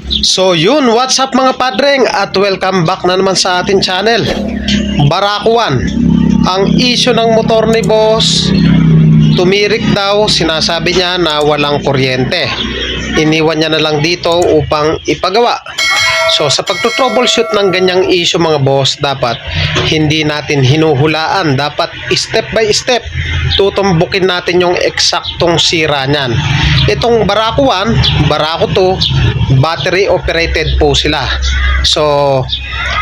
So yun, what's up mga padreng at welcome back na naman sa ating channel. Barakuan, ang issue ng motor ni boss, tumirik daw, sinasabi niya na walang kuryente. Iniwan niya na lang dito upang ipagawa. So sa pagto-troubleshoot ng ganyang issue mga boss, dapat hindi natin hinuhulaan, dapat step by step tutumbukin natin yung eksaktong sira niyan. Itong Barako 1, Barako 2, battery operated po sila. So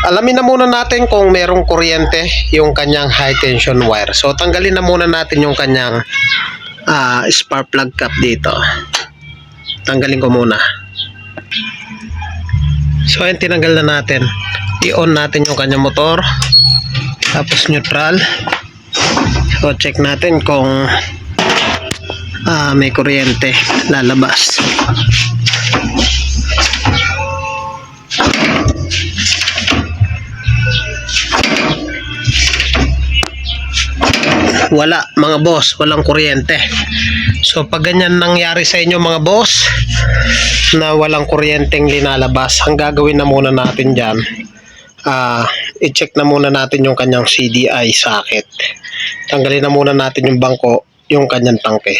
alamin na muna natin kung merong kuryente yung kanyang high tension wire. So tanggalin na muna natin yung kanyang spark plug cap dito. Tanggalin ko muna. So ayun, tinanggal na natin. I-on natin yung kanyang motor. Tapos neutral. So check natin kung may kuryente lalabas. Wala mga boss, walang kuryente. So pag ganyan nangyari sa inyo mga boss na walang kuryenteng linalabas, ang gagawin na muna natin dyan, i-check na muna natin yung kanyang CDI socket. Tanggalin na muna natin yung bangko, yung kanyang tangke.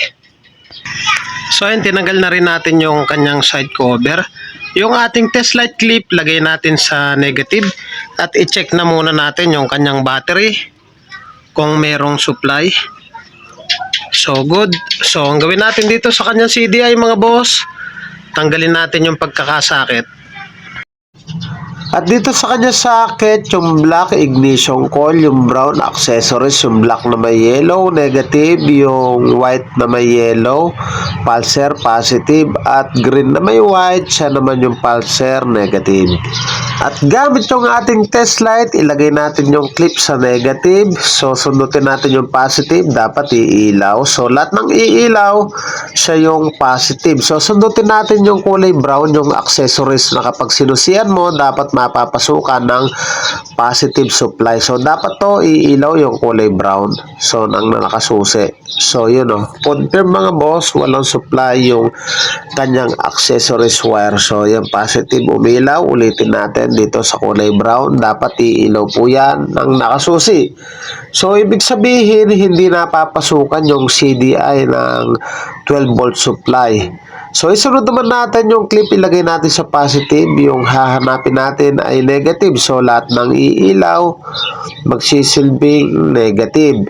So ayun, tinanggal na rin natin yung kanyang side cover. Yung ating test light clip, lagay natin sa negative at i-check na muna natin yung kanyang battery kung merong supply. So good. So ang gawin natin dito sa kanyang CDI mga boss, tanggalin natin yung pagkakasakit. At dito sa kanya socket, yung black ignition coil, yung brown accessories, yung black na may yellow, negative, yung white na may yellow, pulsar, positive, at green na may white, siya naman yung pulsar, negative. At gamit yung ating test light, ilagay natin yung clip sa negative. So, sundutin natin yung positive, dapat iilaw. So, lahat ng iilaw, siya yung positive. So, sundutin natin yung kulay brown, yung accessories na kapag sinusiyan mo, dapat mapapasukan ng positive supply. So, dapat to iilaw yung kulay brown. So, nang nakasusi. So, yun o. Confirm mga boss, walang supply yung kanyang accessories wire. So, yung positive umilaw. Ulitin natin dito sa kulay brown. Dapat iilaw po yan ng nakasusi. So, ibig sabihin, hindi napapasukan yung CDI ng 12 volt supply. So, isunod naman natin yung clip, ilagay natin sa positive, yung hahanapin natin ay negative. So, lahat ng iilaw, magsisilbing negative.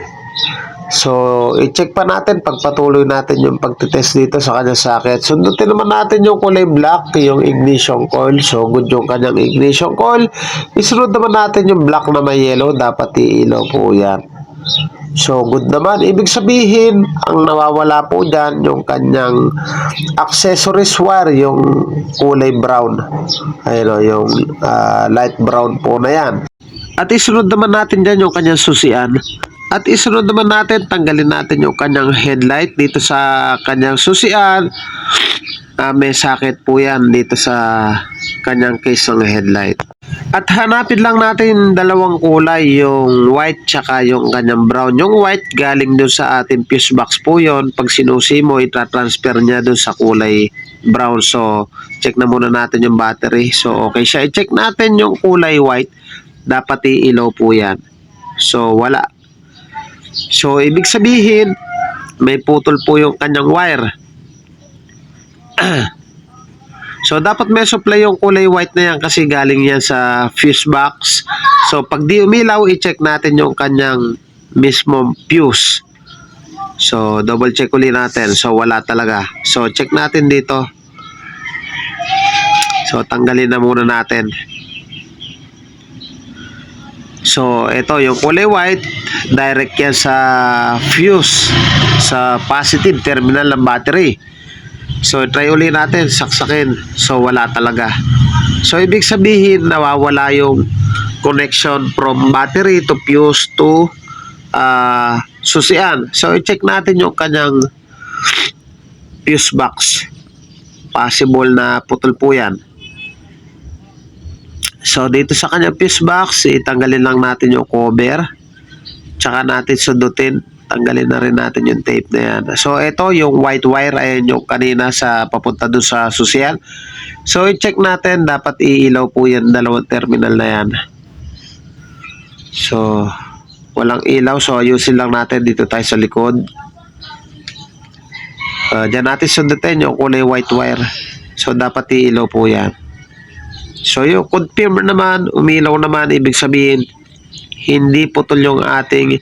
So, i-check pa natin, pagpatuloy natin yung pagtitest dito sa kanyang socket. Sundutin naman natin yung kulay black, yung ignition coil. So, good yung kanyang ignition coil. Isunod naman natin yung black na may yellow, dapat iilaw po yan. So, good naman. Ibig sabihin, ang nawawala po dyan, yung kanyang accessories wire, yung kulay brown. Ayun o, yung light brown po na yan. At isunod naman natin dyan yung kanyang susian. At isunod naman natin, tanggalin natin yung kanyang headlight dito sa kanyang susian. May socket po yan dito sa kanyang case ng headlight. At hanapin lang natin dalawang kulay, yung white tsaka yung kanyang brown. Yung white galing dun sa ating fuse box po yon. Pag sinusi mo, itatransfer niya dun sa kulay brown. So, check na muna natin yung battery. So, okay siya. I-check natin yung kulay white. Dapat iilaw po yan. So, wala. So, ibig sabihin, may putol po yung kanyang wire. So, dapat may supply yung kulay white na yan kasi galing yan sa fuse box. So, pag di umilaw, i-check natin yung kanyang mismong fuse. So, double check ulit natin. So, wala talaga. So, check natin dito. So, tanggalin na muna natin. So, ito yung kulay white, direct yan sa fuse, sa positive terminal ng battery. So, try ulit natin, saksakin. So, wala talaga. So, ibig sabihin, nawawala yung connection from battery to fuse to susian. So, i-check natin yung kanyang fuse box. Possible na putol po yan. So, dito sa kanyang fuse box, itanggalin lang natin yung cover. Tsaka natin sundutin tanggalin na rin natin yung tape na yan. So ito yung white wire, ayan yung kanina sa papunta doon sa susian. So i-check natin, dapat iilaw po yan, dalawang terminal na yan. So walang ilaw, so ayusin lang natin. Dito tayo sa likod. Diyan natin sundutin yung kulay white wire. So dapat iilaw po yan. So yung confirm naman, umilaw naman, ibig sabihin hindi putol yung ating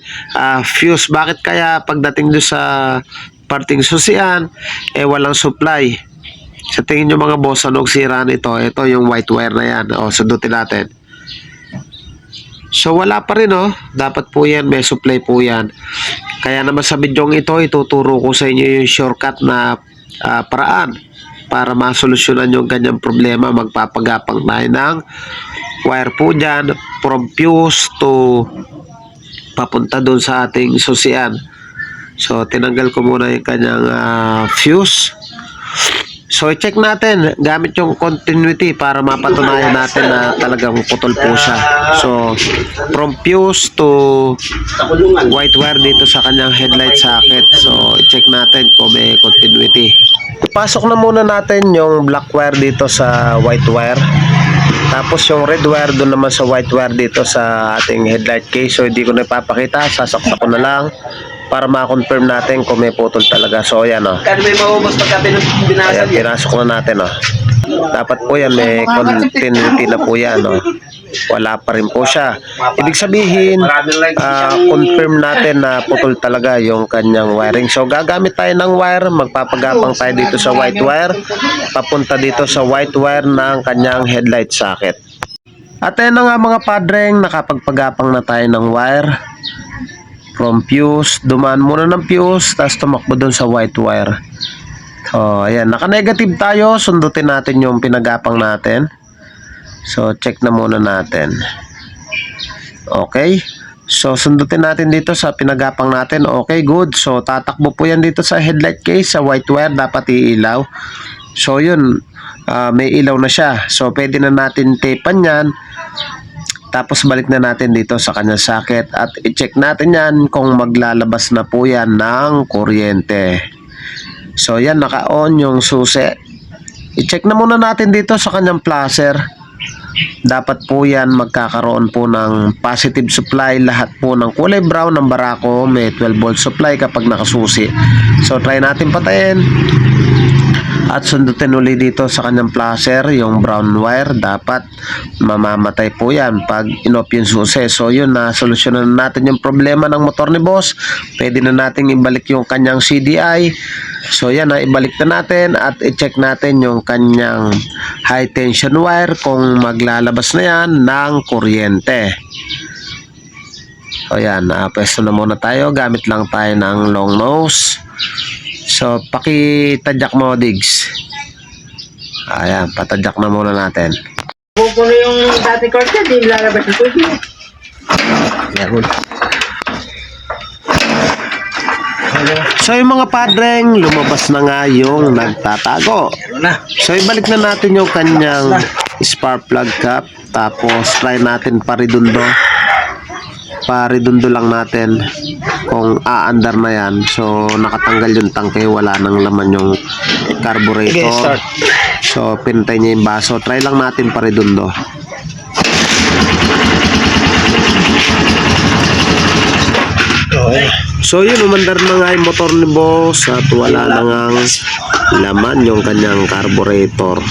fuse. Bakit kaya pagdating doon sa parting susian walang supply? Sa tingin nyo mga boss, anong sira nito? Ito yung white wire na yan. O, sundutin natin. So wala pa rin, dapat po yan, may supply po yan. Kaya naman sa video ito, ituturo ko sa inyo yung shortcut na paraan para masolusyonan yung ganyang problema. Magpapagapang tayo ng wire po dyan from fuse to papunta doon sa ating susian. So tinanggal ko muna yung kanyang fuse. So i-check natin gamit yung continuity para mapatunayan natin na talagang putol po siya. So from fuse to white wire dito sa kanyang headlight socket. So i-check natin kung may continuity. Pasok na muna natin yung black wire dito sa white wire. Tapos yung red wire doon naman sa white wire dito sa ating headlight case. So hindi ko na ipapakita, sasaksak ko na lang para ma-confirm natin kung may putol talaga. So ayan May maubos pagka binasag ayan, pinasok na natin Dapat po yan may continuity na po yan Wala pa rin po siya. Ibig sabihin confirm natin na putol talaga yung kanyang wiring. So gagamit tayo ng wire, magpapagapang tayo dito sa white wire papunta dito sa white wire ng kanyang headlight socket. At ayan na nga mga padreng, nakapagpagapang na tayo ng wire from fuse. Dumaan muna ng fuse, tapos tumakbo dun sa white wire. So ayan, naka-negative tayo. Sundutin natin yung pinagapang natin. So check na muna natin. Okay, so sundutin natin dito sa pinagapang natin. Okay, good. So tatakbo po yan dito sa headlight case, sa white wire, dapat iilaw. So yun, may ilaw na siya. So pwede na natin tapean yan. Tapos balik na natin dito sa kanyang socket at i-check natin yan kung maglalabas na po yan ng kuryente. So yan, naka-on yung susi. I-check na muna natin dito sa kanyang flasher. Dapat po yan magkakaroon po ng positive supply. Lahat po ng kulay brown ng barako may 12 volt supply kapag nakasusi. So try natin patayin at sundutin uli dito sa kanyang flasher yung brown wire. Dapat mamamatay po yan pag in-off yung susi. So yun, na solusyonan natin yung problema ng motor ni boss. Pwede na natin ibalik yung kanyang CDI. So yan, ibalik na natin at i-check natin yung kanyang high tension wire kung maglalabas na yan ng kuryente. So yan, pwesto na muna tayo. Gamit lang tayo ng long nose. So pakitadyak mo, Diggs. Ayan, patadyak na muna natin. Kukulo yung dati korte, di lalabas ito. Yeah, good. So yung mga padreng, lumabas na nga yung nagtatago. So ibalik na natin yung kanyang spark plug cap. Tapos try natin paridundo. Paridundo lang natin kung aandar na yan. So nakatanggal yung tangke, wala nang laman yung carburetor. So pintay niya yung baso. Try lang natin paridundo. So yun, umandar na nga yung motor ni boss at wala na nga laman yung kanyang carburetor.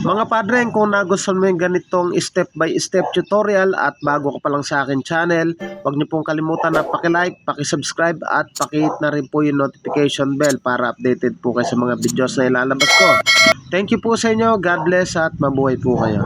Mga padreng, kung nagustuhan mo yung ganitong step by step tutorial at bago ka pa lang sa akin channel, huwag niyo pong kalimutan na paki-like, paki-subscribe at paki-hit na rin po yung notification bell para updated po kayo sa mga videos na ilalabas ko. Thank you po sa inyo, God bless at mabuhay po kayo.